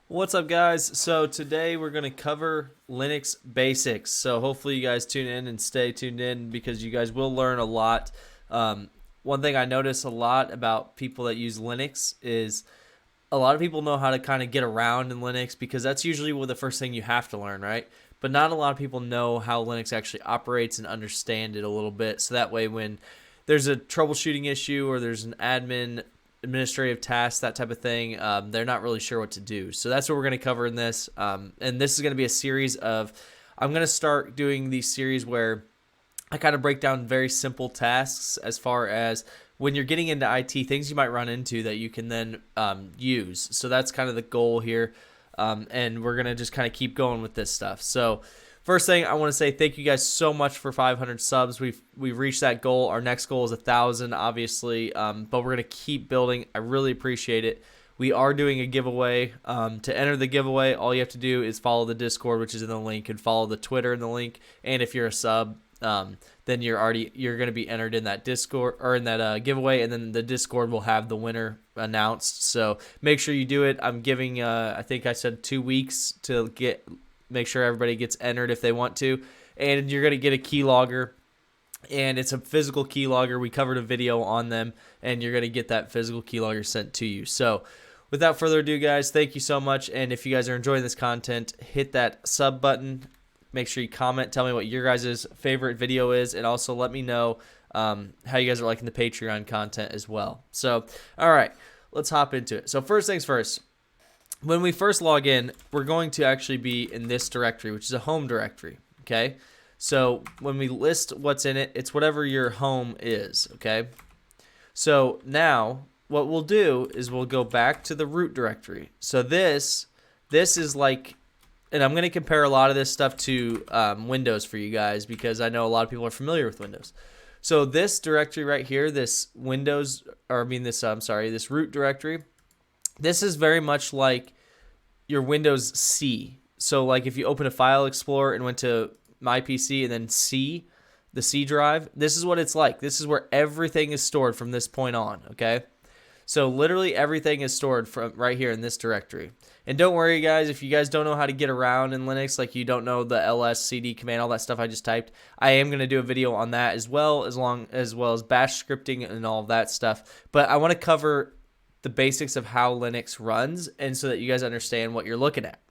What's up, guys? So today we're going to cover Linux basics. So hopefully you guys tune in and stay tuned in because you guys will learn a lot. One thing I notice a lot about people that use Linux is a lot of people know how to kind of get around in Linux because that's usually the first thing you have to learn, right? But not a lot of people know how Linux actually operates and understand it a little bit. So that way when there's a troubleshooting issue or there's an administrative task, that type of thing, they're not really sure what to do. So that's what we're going to cover in this. And this is going to be a series of, I'm going to start doing these series where I kind of break down very simple tasks as far as when you're getting into IT, things you might run into that you can then use. So that's kind of the goal here. And we're going to just kind of keep going with this stuff. So first thing, I want to say thank you guys so much for 500 subs. We've reached that goal. Our next goal is 1,000, obviously, but we're going to keep building. I really appreciate it. We are doing a giveaway. To enter the giveaway, all you have to do is follow the Discord, which is in the link, and follow the Twitter in the link. And if you're a sub, then you're going to be entered in that Discord or in that giveaway, and then the Discord will have the winner announced. So make sure you do it. I'm giving I think I said 2 weeks to make sure everybody gets entered if they want to, and you're going to get a keylogger, and it's a physical keylogger. We covered a video on them, and you're going to get that physical keylogger sent to you. So without further ado, guys, thank you so much, and if you guys are enjoying this content, hit that sub button. Make sure you comment, tell me what your guys' favorite video is, and also let me know how you guys are liking the Patreon content as well. So, all right, let's hop into it. So first things first, when we first log in, we're going to actually be in this directory, which is a home directory, okay? So when we list what's in it, it's whatever your home is, okay? So now what we'll do is we'll go back to the root directory. So this is like, and I'm going to compare a lot of this stuff to Windows for you guys because I know a lot of people are familiar with Windows. So this directory right here, this root directory, this is very much like your Windows C. So like if you open a file explorer and went to my PC and then C, the C drive, this is what it's like. This is where everything is stored from this point on, okay? So literally everything is stored from right here in this directory. And don't worry, guys, if you guys don't know how to get around in Linux, like you don't know the ls cd command, all that stuff I just typed, I am going to do a video on that as well as bash scripting and all of that stuff. But I want to cover the basics of how Linux runs and so that you guys understand what you're looking at.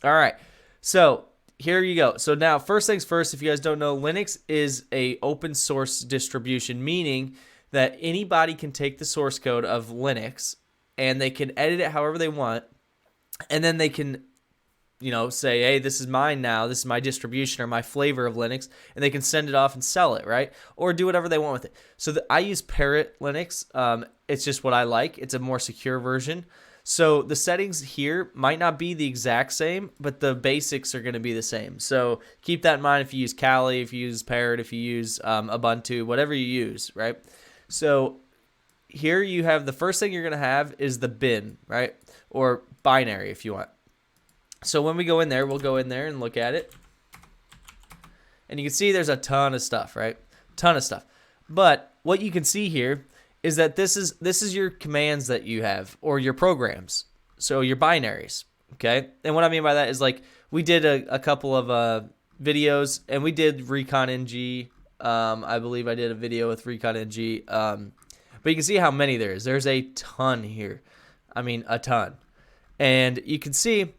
All right, so here you go. So now, first things first, if you guys don't know, Linux is a open source distribution, meaning that anybody can take the source code of Linux and they can edit it however they want, and then they can, say, hey, this is mine now, this is my distribution or my flavor of Linux, and they can send it off and sell it, right? Or do whatever they want with it. So I use Parrot Linux. It's just what I like. It's a more secure version. So the settings here might not be the exact same, but the basics are going to be the same. So keep that in mind if you use Kali, if you use Parrot, if you use Ubuntu, whatever you use, right? So here you have the first thing you're going to have is the bin, right? Or binary if you want. So when we go in there, we'll go in there and look at it. And you can see there's a ton of stuff, right? Ton of stuff. But what you can see here is that this is your commands that you have or your programs. So your binaries, okay? And what I mean by that is like we did a couple of videos and we did recon ng. I believe I did a video with recon ng. But you can see how many there is. There's a ton here. I mean, a ton. And you can see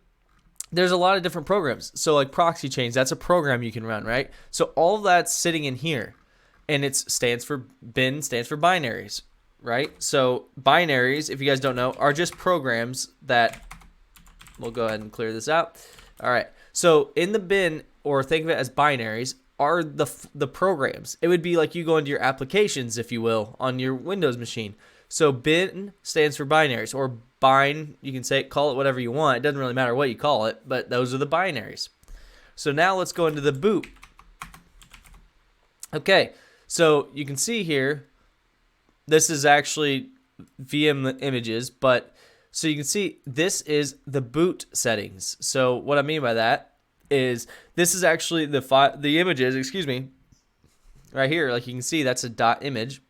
there's a lot of different programs. So like proxy chains, that's a program you can run, right? So all of that's sitting in here. And bin stands for binaries, right? So binaries, if you guys don't know, are just programs that, we'll go ahead and clear this out. All right. So in the bin, or think of it as binaries, are the programs. It would be like you go into your applications, if you will, on your Windows machine. So bin stands for binaries, or bind, you can call it whatever you want. It doesn't really matter what you call it, but those are the binaries. So now let's go into the boot. Okay, so you can see here, this is actually VM images, but so you can see this is the boot settings. So what I mean by that is this is actually the images, right here. Like you can see, that's a .image.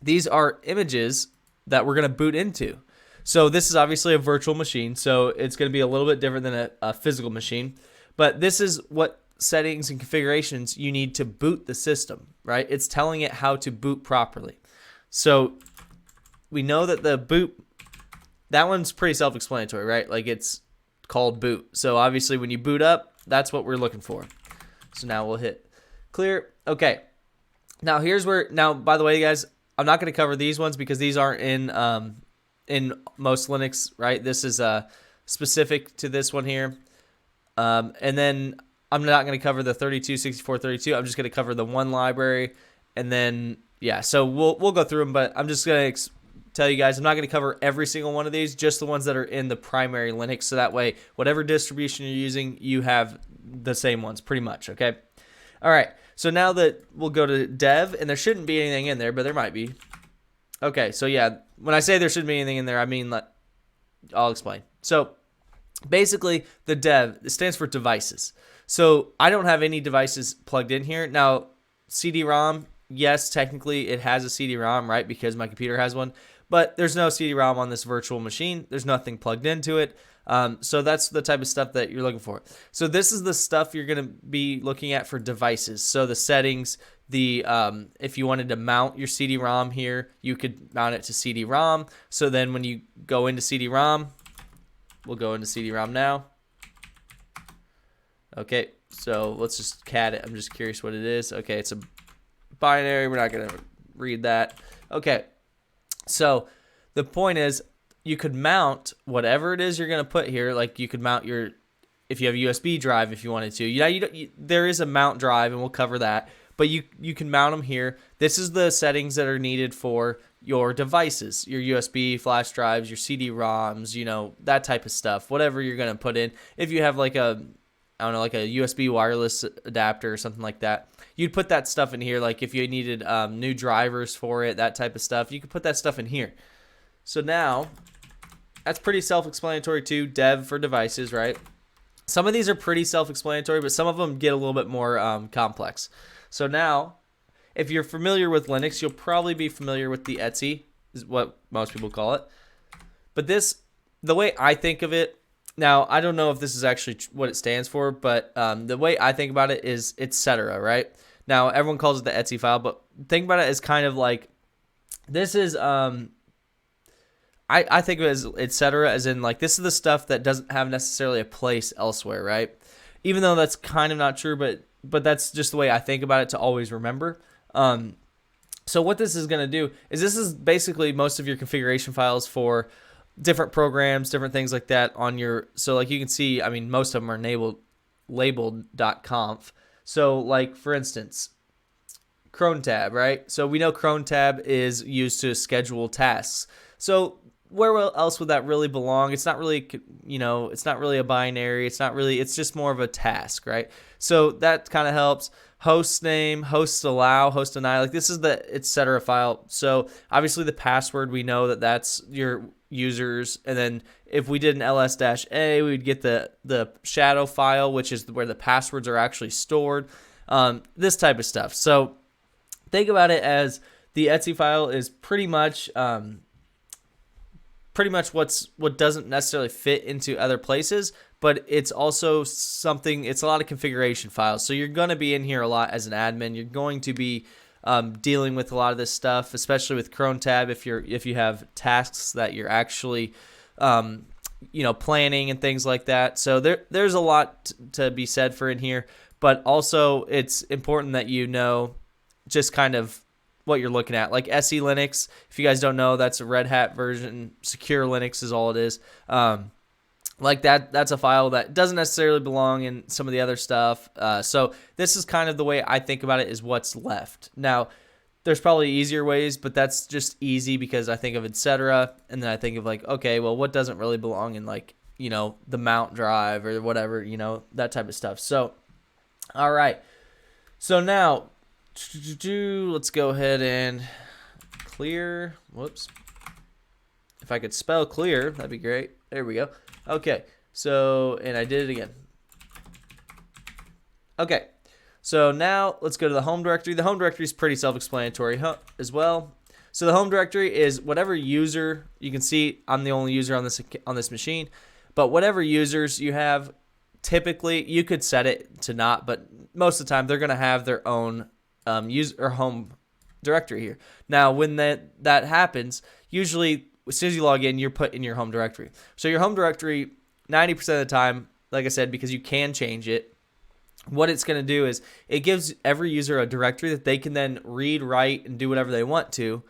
These are images that we're going to boot into. So this is obviously a virtual machine, so it's going to be a little bit different than a physical machine. But this is what settings and configurations you need to boot the system, right? It's telling it how to boot properly. So we know that the boot, that one's pretty self-explanatory, right? Like it's called boot. So obviously when you boot up, that's what we're looking for. So now we'll hit clear. Okay. Now here's where, now by the way, guys, I'm not going to cover these ones because these aren't in most Linux, right? This is specific to this one here. And then I'm not going to cover the 32, 64, 32. I'm just going to cover the one library. And then, yeah, so we'll go through them, but I'm just going to tell you guys, I'm not going to cover every single one of these, just the ones that are in the primary Linux. So that way, whatever distribution you're using, you have the same ones pretty much, okay? All right, so now that we'll go to dev, and there shouldn't be anything in there, but there might be. Okay, so yeah, when I say there shouldn't be anything in there, I mean, I'll explain. So basically, the dev, it stands for devices. So I don't have any devices plugged in here. Now, CD-ROM, yes, technically it has a CD-ROM, right, because my computer has one, but there's no CD-ROM on this virtual machine. There's nothing plugged into it. So that's the type of stuff that you're looking for. So this is the stuff you're going to be looking at for devices. So the settings, if you wanted to mount your CD-ROM here, you could mount it to CD-ROM. So then when you go into CD-ROM, we'll go into CD-ROM now. Okay, so let's just cat it. I'm just curious what it is. Okay, it's a binary. We're not going to read that. Okay, so the point is you could mount whatever it is you're going to put here. Like you could mount your, if you have a USB drive if you wanted to. There is a mount drive, and we'll cover that. But you can mount them here. This is the settings that are needed for your devices, your USB flash drives, your CD-ROMs, you know, that type of stuff. Whatever you're going to put in. If you have like a, I don't know, like a USB wireless adapter or something like that, you'd put that stuff in here. Like if you needed new drivers for it, that type of stuff, you could put that stuff in here. So now, that's pretty self-explanatory too, dev for devices, right? Some of these are pretty self-explanatory, but some of them get a little bit more complex. So now, if you're familiar with Linux, you'll probably be familiar with the etc, is what most people call it. But this, the way I think of it, now I don't know if this is actually what it stands for, but the way I think about it is etc, right? Now everyone calls it the etc file, but think about it as kind of like, this is, I think of it as etc, as in like this is the stuff that doesn't have necessarily a place elsewhere, right? Even though that's kind of not true, but that's just the way I think about it to always remember. So what this is going to do is this is basically most of your configuration files for different programs, different things like that on your, so like you can see, I mean, most of them are labeled.conf. So like for instance, cron tab, right? So we know cron tab is used to schedule tasks. So where else would that really belong? It's not really, you know, it's not really a binary. It's not really, it's just more of a task, right? So that kind of helps. Host name, host allow, host deny. Like this is the etc file. So obviously the password, we know that that's your users. And then if we did an ls-a, we'd get the shadow file, which is where the passwords are actually stored. This type of stuff. So think about it as the etc file is pretty much what doesn't necessarily fit into other places, but it's also something, it's a lot of configuration files. So you're going to be in here a lot as an admin. You're going to be dealing with a lot of this stuff, especially with cron tab if you have tasks that you're actually planning and things like that. So there's a lot to be said for in here, but also it's important that you know just kind of what you're looking at. Like SE Linux, if you guys don't know, that's a Red Hat version. Secure Linux is all it is. Like that's a file that doesn't necessarily belong in some of the other stuff. So this is kind of the way I think about it, is what's left. Now, there's probably easier ways, but that's just easy because I think of etc. And then I think of like, okay, well, what doesn't really belong in like, you know, the mount drive or whatever, you know, that type of stuff. So, all right. So now, let's go ahead and clear. Whoops. If I could spell clear, that'd be great. There we go. Okay. So, and I did it again. Okay. So now let's go to the home directory. The home directory is pretty self-explanatory as well. So the home directory is whatever user, you can see I'm the only user on this machine, but whatever users you have, typically you could set it to not, but most of the time they're going to have their own user or home directory here. Now, when that happens, usually as soon as you log in, you're put in your home directory. So your home directory, 90% of the time, like I said, because you can change it, what it's going to do is it gives every user a directory that they can then read, write, and do whatever they want to.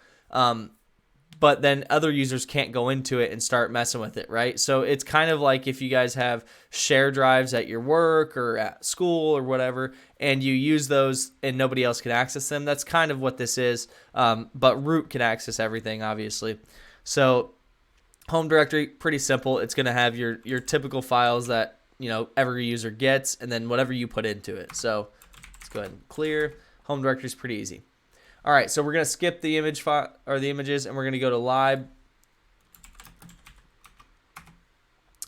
But then other users can't go into it and start messing with it, right? So it's kind of like if you guys have share drives at your work or at school or whatever, and you use those and nobody else can access them. That's kind of what this is, but root can access everything, obviously. So home directory, pretty simple. It's going to have your typical files that every user gets, and then whatever you put into it. So let's go ahead and clear. Home directory is pretty easy. All right, so we're going to skip the image file or the images, and we're going to go to lib.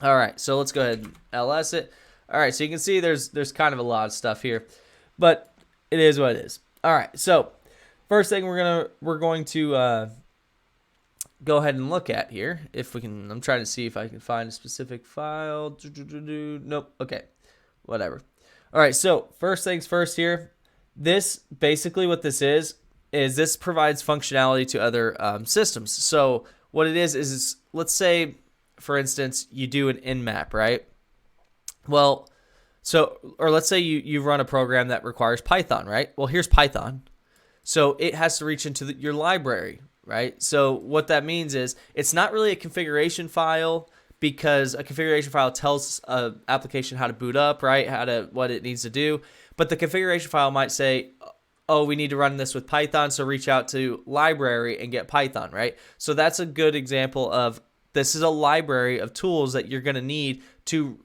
All right, so let's go ahead and ls it. All right, so you can see there's kind of a lot of stuff here, but it is what it is. All right, so first thing we're going to go ahead and look at here, if we can. I'm trying to see if I can find a specific file. Nope. Okay, whatever. All right, so first things first here. This basically what this is this provides functionality to other systems. So what it is let's say, for instance, you do an nmap, right? Well, or let's say you run a program that requires Python, right? Well, here's Python. So it has to reach into your library, right? So what that means is it's not really a configuration file, because a configuration file tells an application how to boot up, right? What it needs to do. But the configuration file might say, oh, we need to run this with Python, so reach out to library and get Python, right? So that's a good example of this is a library of tools that you're going to need to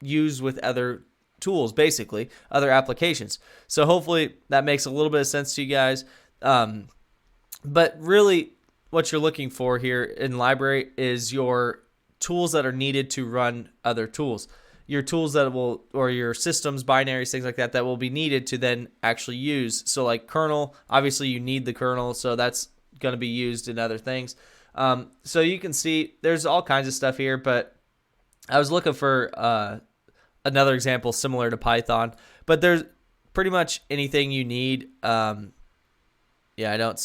use with other tools, basically, other applications. So hopefully that makes a little bit of sense to you guys. But really what you're looking for here in library is your tools that are needed to run other tools. Your tools that will, or your systems, binaries, things like that will be needed to then actually use. So like kernel, obviously you need the kernel, so that's going to be used in other things. So you can see there's all kinds of stuff here, but I was looking for another example similar to Python, but there's pretty much anything you need. Yeah, I don't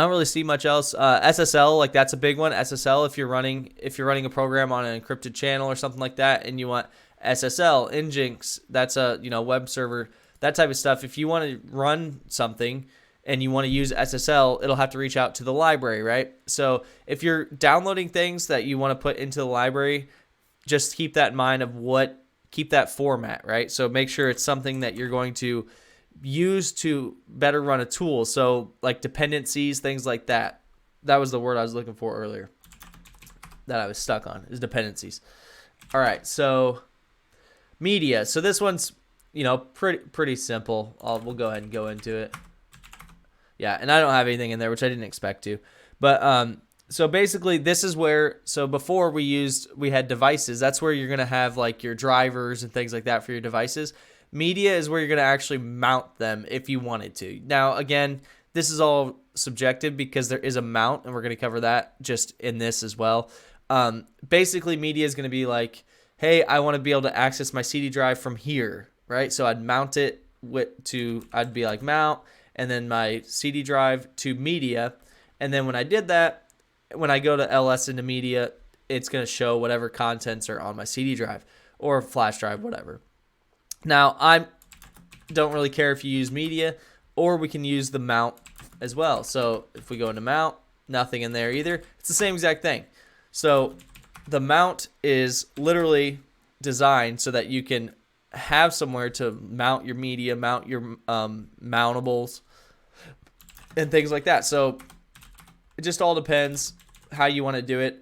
really see much else. SSL, like that's a big one. SSL, if you're running a program on an encrypted channel or something like that, and you want SSL, Nginx, that's a web server, that type of stuff. If you want to run something and you want to use SSL, it'll have to reach out to the library, right? So if you're downloading things that you want to put into the library, just keep that in mind keep that format, right? So make sure it's something that you're going to use to better run a tool. So like dependencies, things like that. That was the word I was looking for earlier that I was stuck on, is dependencies. All right, so media. So this one's pretty simple. We'll go ahead and go into it. Yeah, and I don't have anything in there, which I didn't expect to. But so basically this is where, so before we had devices. That's where you're going to have like your drivers and things like that for your devices. Media is where you're going to actually mount them if you wanted to. Now, again, this is all subjective because there is a mount, and we're going to cover that just in this as well. Basically, media is going to be like, hey, I want to be able to access my CD drive from here, right? So I'd mount it I'd be like mount, and then my CD drive to media. And then when I did that, when I go to ls into media, it's going to show whatever contents are on my CD drive or flash drive, whatever. Now, I don't really care if you use media, or we can use the mount as well. So if we go into mount, nothing in there either. It's the same exact thing. So the mount is literally designed so that you can have somewhere to mount your media, mount your mountables, and things like that. So it just all depends how you want to do it.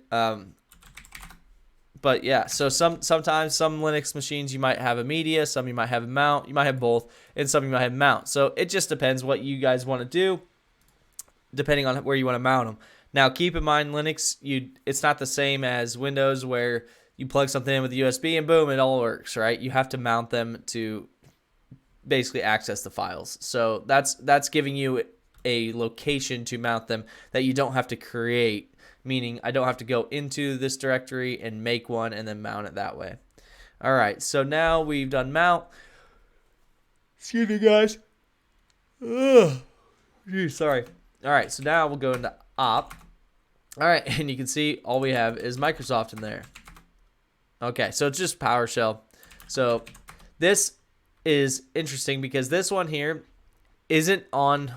But yeah, so sometimes some Linux machines you might have a media, some you might have a mount, you might have both, and some you might have mount. So it just depends what you guys want to do, depending on where you want to mount them. Now keep in mind, Linux, it's not the same as Windows where you plug something in with the USB and boom, it all works, right? You have to mount them to basically access the files. So that's giving you a location to mount them that you don't have to create, meaning I don't have to go into this directory and make one and then mount it that way. All right, so now we've done mount. Excuse me, guys. Ugh. Geez, sorry. All right, so now we'll go into op. All right, and you can see all we have is Microsoft in there. Okay, so it's just PowerShell. So this is interesting because this one here isn't on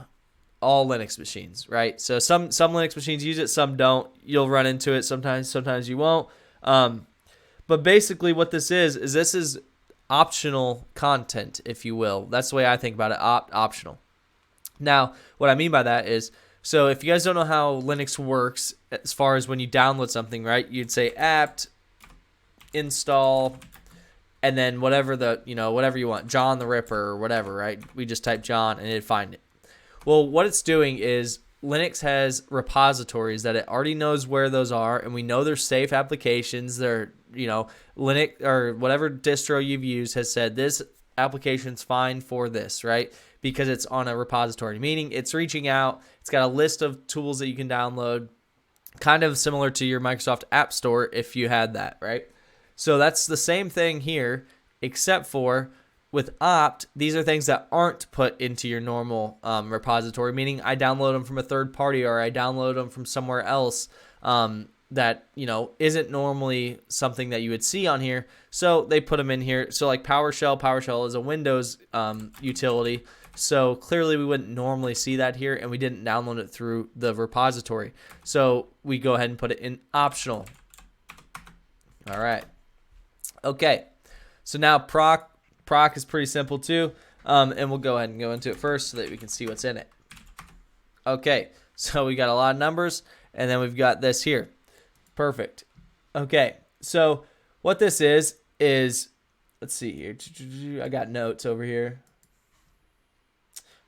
all Linux machines, right? So some Linux machines use it, some don't. You'll run into it sometimes you won't. But basically what this is optional content, if you will. That's the way I think about it, optional. Now, what I mean by that is, so if you guys don't know how Linux works as far as when you download something, right? You'd say apt install and then whatever you want, John the Ripper or whatever, right? We just type John and it'd find it. Well, what it's doing is Linux has repositories that it already knows where those are, and we know they're safe applications. They're, Linux or whatever distro you've used has said this application's fine for this, right? Because it's on a repository, meaning it's reaching out. It's got a list of tools that you can download, kind of similar to your Microsoft App Store if you had that, right? So that's the same thing here, except for with opt, these are things that aren't put into your normal repository, meaning I download them from a third party or I download them from somewhere else that, isn't normally something that you would see on here. So they put them in here. So like PowerShell is a Windows utility. So clearly we wouldn't normally see that here, and we didn't download it through the repository. So we go ahead and put it in optional. All right. Okay. So now Proc is pretty simple too, and we'll go ahead and go into it first so that we can see what's in it. Okay, so we got a lot of numbers, and then we've got this here. Perfect. Okay, so what this is let's see here. I got notes over here.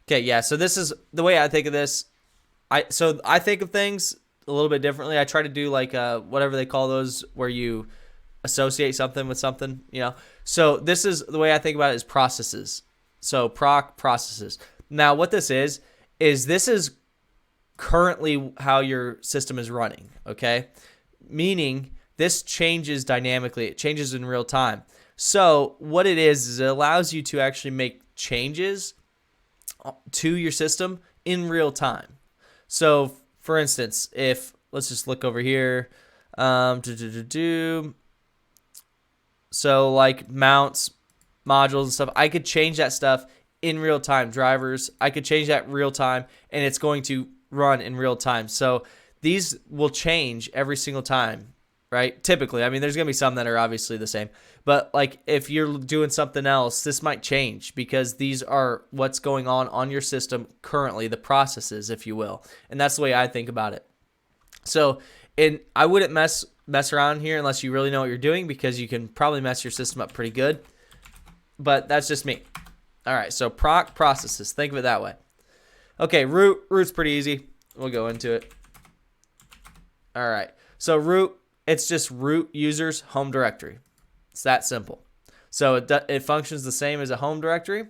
Okay, yeah, so this is the way I think of this. I think of things a little bit differently. I try to do like whatever they call those, where you associate something with something, So this is the way I think about it, is processes. So Proc Processes. Now what this is this is currently how your system is running, okay? Meaning this changes dynamically. It changes in real time. So what it is it allows you to actually make changes to your system in real time. So for instance, let's just look over here, so like mounts, modules and stuff, I could change that stuff in real time. Drivers, I could change that real time, and it's going to run in real time. So these will change every single time, right? Typically, I mean, there's going to be some that are obviously the same. But like if you're doing something else, this might change because these are what's going on your system currently, the processes, if you will. And that's the way I think about it. So I wouldn't mess around here unless you really know what you're doing, because you can probably mess your system up pretty good. But that's just me. All right, so Proc Processes. Think of it that way. Okay, root's pretty easy. We'll go into it. All right, so root, it's just root users home directory. It's that simple. So it functions the same as a home directory.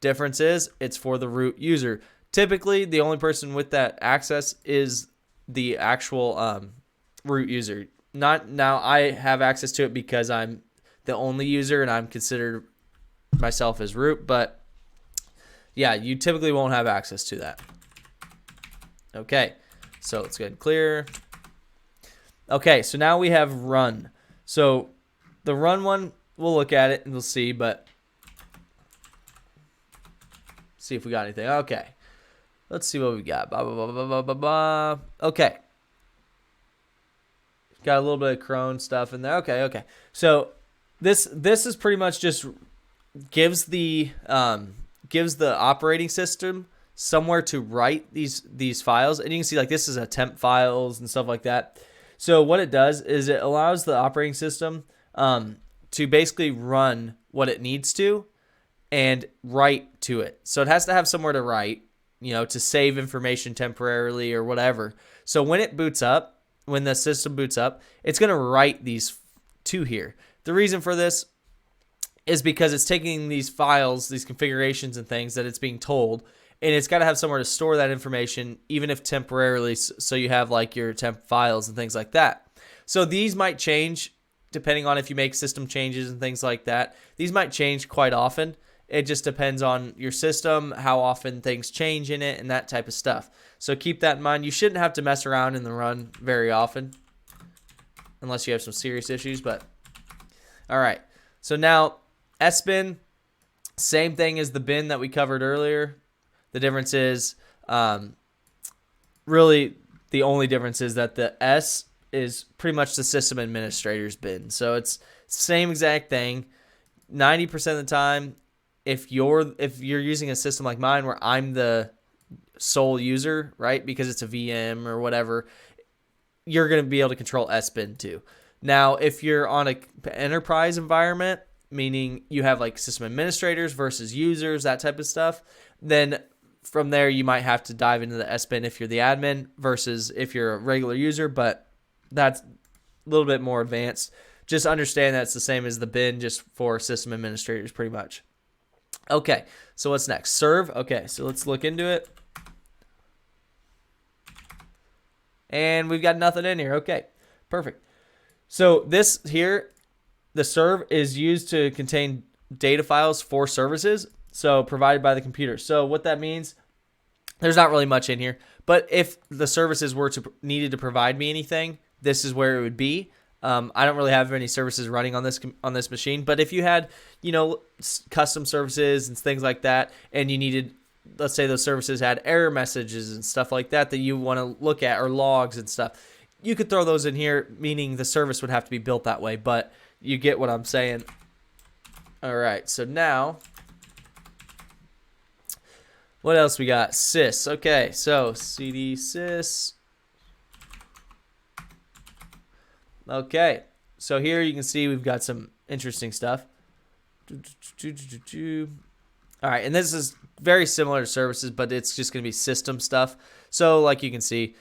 Difference is it's for the root user. Typically, the only person with that access is the actual root user. Not now, I have access to it because I'm the only user and I'm considered myself as root, but yeah, you typically won't have access to that. Okay, so let's go ahead and clear. Okay, so now we have run. So the run one, we'll look at it and we'll see, but see if we got anything. Okay, let's see what we got. Blah, blah, blah, blah, blah, blah, blah. Okay. Got a little bit of cron stuff in there. Okay. So this is pretty much just gives the operating system somewhere to write these files, and you can see like this is a temp files and stuff like that. So what it does is it allows the operating system to basically run what it needs to and write to it. So it has to have somewhere to write, to save information temporarily or whatever. So when it boots up, when the system boots up, it's going to write these to here. The reason for this is because it's taking these files, these configurations and things that it's being told, and it's got to have somewhere to store that information, even if temporarily, so you have like your temp files and things like that. So these might change depending on if you make system changes and things like that. These might change quite often. It just depends on your system, how often things change in it, and that type of stuff. So keep that in mind. You shouldn't have to mess around in the run very often unless you have some serious issues. But all right, so now sbin, same thing as the bin that we covered earlier. The difference is really the only difference is that the S is pretty much the system administrator's bin. So it's same exact thing. 90% of the time, if you're using a system like mine where I'm the sole user, right, because it's a VM or whatever, you're going to be able to control sbin too. Now, if you're on an enterprise environment, meaning you have like system administrators versus users, that type of stuff, then from there you might have to dive into the sbin if you're the admin versus if you're a regular user, but that's a little bit more advanced. Just understand that it's the same as the bin, just for system administrators pretty much. Okay, so what's next? Serve. Okay, so let's look into it. And we've got nothing in here. Okay, perfect. So this here, the serve is used to contain data files for services, so provided by the computer. So what that means, there's not really much in here, but if the services were needed to provide me anything, this is where it would be. I don't really have any services running on this machine, but if you had, custom services and things like that, and you needed, let's say those services had error messages and stuff like that you want to look at, or logs and stuff, you could throw those in here, meaning the service would have to be built that way, but you get what I'm saying. All right, so now, what else we got? Sys. Okay, so cd sys. Okay, so here you can see we've got some interesting stuff. All right, and this is very similar to services, but it's just going to be system stuff. So like you can see,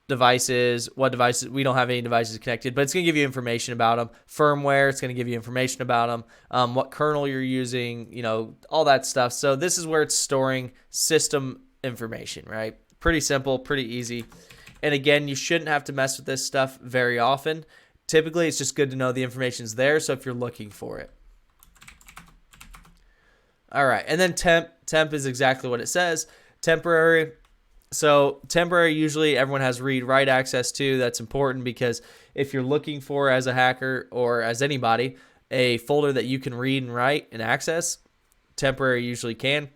devices, what devices, we don't have any devices connected, but it's going to give you information about them. Firmware, it's going to give you information about them, what kernel you're using, all that stuff. So this is where it's storing system information, right? Pretty simple, pretty easy. And again, you shouldn't have to mess with this stuff very often. Typically, it's just good to know the information's there, so if you're looking for it. All right, and then temp. Temp is exactly what it says. Temporary. So temporary, usually everyone has read-write access to. That's important because if you're looking for, as a hacker or as anybody, a folder that you can read and write and access, temporary usually can.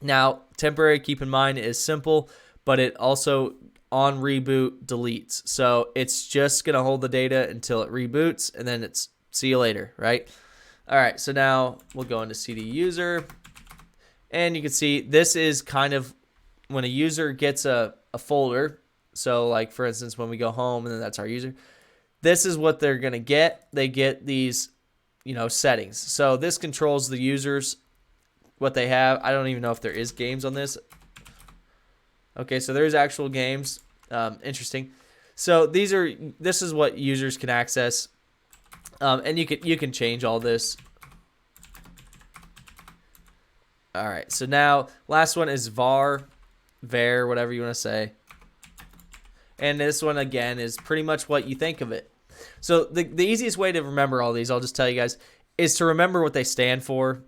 Now, temporary, keep in mind, is simple, but it also on reboot deletes. So it's just going to hold the data until it reboots, and then it's see you later, right? All right, so now we'll go into cd user, and you can see this is kind of when a user gets a folder. So like, for instance, when we go home and then that's our user, this is what they're going to get. They get these, settings. So this controls the users, what they have. I don't even know if there is games on this. Okay, so there's actual games. Interesting. So this is what users can access, and you can change all this. All right, so now last one is var, whatever you want to say, and this one again is pretty much what you think of it. So the easiest way to remember all these, I'll just tell you guys, is to remember what they stand for,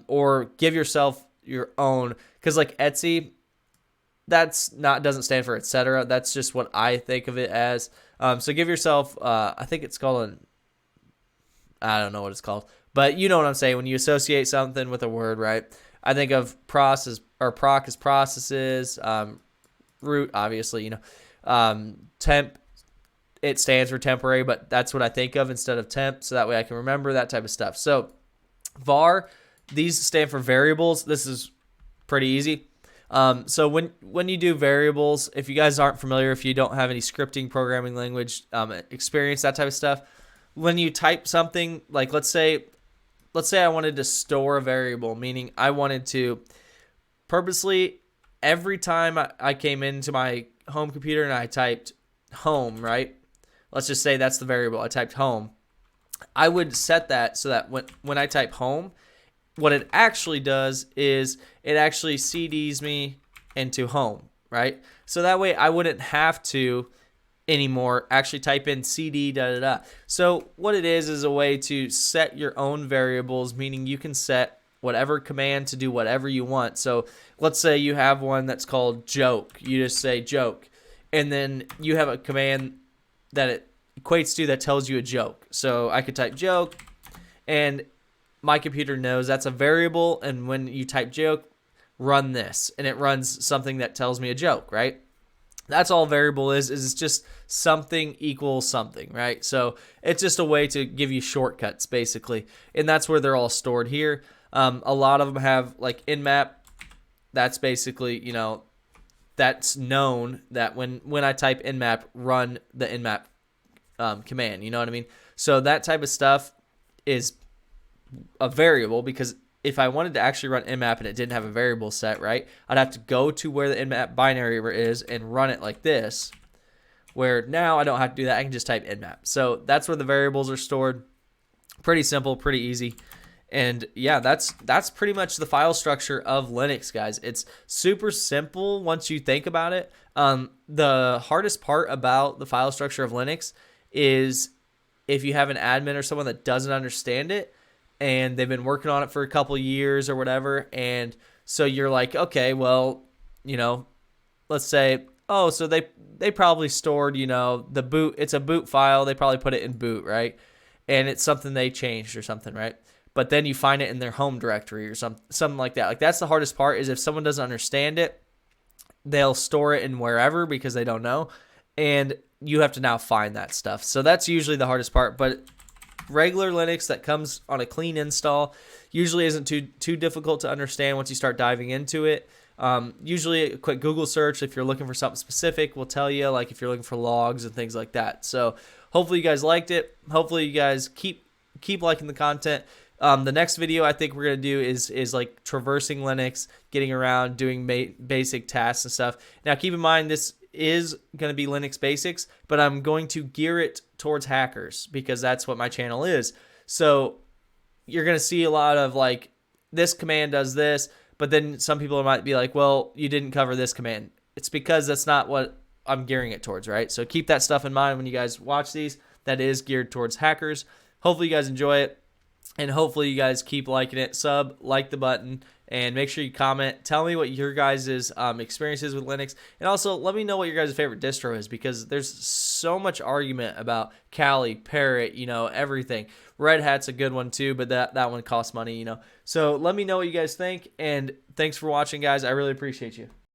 or give yourself your own, because like Etsy, doesn't stand for etc. That's just what I think of it as. So give yourself, I think it's called I don't know what it's called, but you know what I'm saying when you associate something with a word, right? I think of proc as processes, root, obviously, temp, it stands for temporary, but that's what I think of instead of temp, so that way I can remember that type of stuff. So var, these stand for variables. This is pretty easy. So when you do variables, if you guys aren't familiar, if you don't have any scripting, programming language experience, that type of stuff, when you type something, like let's say I wanted to store a variable, meaning I wanted to purposely, every time I came into my home computer and I typed home, right? Let's just say that's the variable. I typed home. I would set that so that when I type home, what it actually does is it actually CDs me into home, right? So that way I wouldn't have to anymore actually type in cd da da da. So what it is a way to set your own variables, meaning you can set whatever command to do whatever you want. So let's say you have one that's called joke. You just say joke, and then you have a command that it equates to that tells you a joke. So I could type joke, and my computer knows that's a variable, and when you type joke, run this, and it runs something that tells me a joke, right? That's all variable is it's just something equals something, right? So it's just a way to give you shortcuts, basically, and that's where they're all stored here. A lot of them have like nmap. That's basically, that's known that when I type nmap, run the nmap command. You know what I mean? So that type of stuff is a variable, because if I wanted to actually run nmap and it didn't have a variable set, right, I'd have to go to where the nmap binary is and run it like this, where now I don't have to do that. I can just type nmap. So that's where the variables are stored. Pretty simple, pretty easy. And yeah, that's pretty much the file structure of Linux, guys. It's super simple once you think about it. The hardest part about the file structure of Linux is if you have an admin or someone that doesn't understand it, and they've been working on it for a couple years or whatever, and so you're like, okay, well, let's say, oh, so they probably stored, the boot, it's a boot file, they probably put it in boot, right? And it's something they changed or something, right? But then you find it in their home directory or something like that. Like, that's the hardest part, is if someone doesn't understand it, they'll store it in wherever because they don't know, and you have to now find that stuff. So that's usually the hardest part, but regular Linux that comes on a clean install usually isn't too difficult to understand once you start diving into it. Usually a quick Google search, if you're looking for something specific, will tell you, like if you're looking for logs and things like that. So hopefully you guys liked it. Hopefully you guys keep liking the content. The next video I think we're going to do is like traversing Linux, getting around, doing basic tasks and stuff. Now keep in mind, this is going to be Linux basics, but I'm going to gear it towards hackers because that's what my channel is. So you're going to see a lot of like, this command does this, but then some people might be like, well, you didn't cover this command. It's because that's not what I'm gearing it towards, right? So keep that stuff in mind when you guys watch these. That is geared towards hackers. Hopefully you guys enjoy it, and hopefully you guys keep liking it. Like the button, and make sure you comment. Tell me what your guys' experiences with Linux, and also let me know what your guys' favorite distro is, because there's so much argument about Kali, Parrot, everything. Red Hat's a good one too, but that one costs money, So let me know what you guys think, and thanks for watching, guys. I really appreciate you.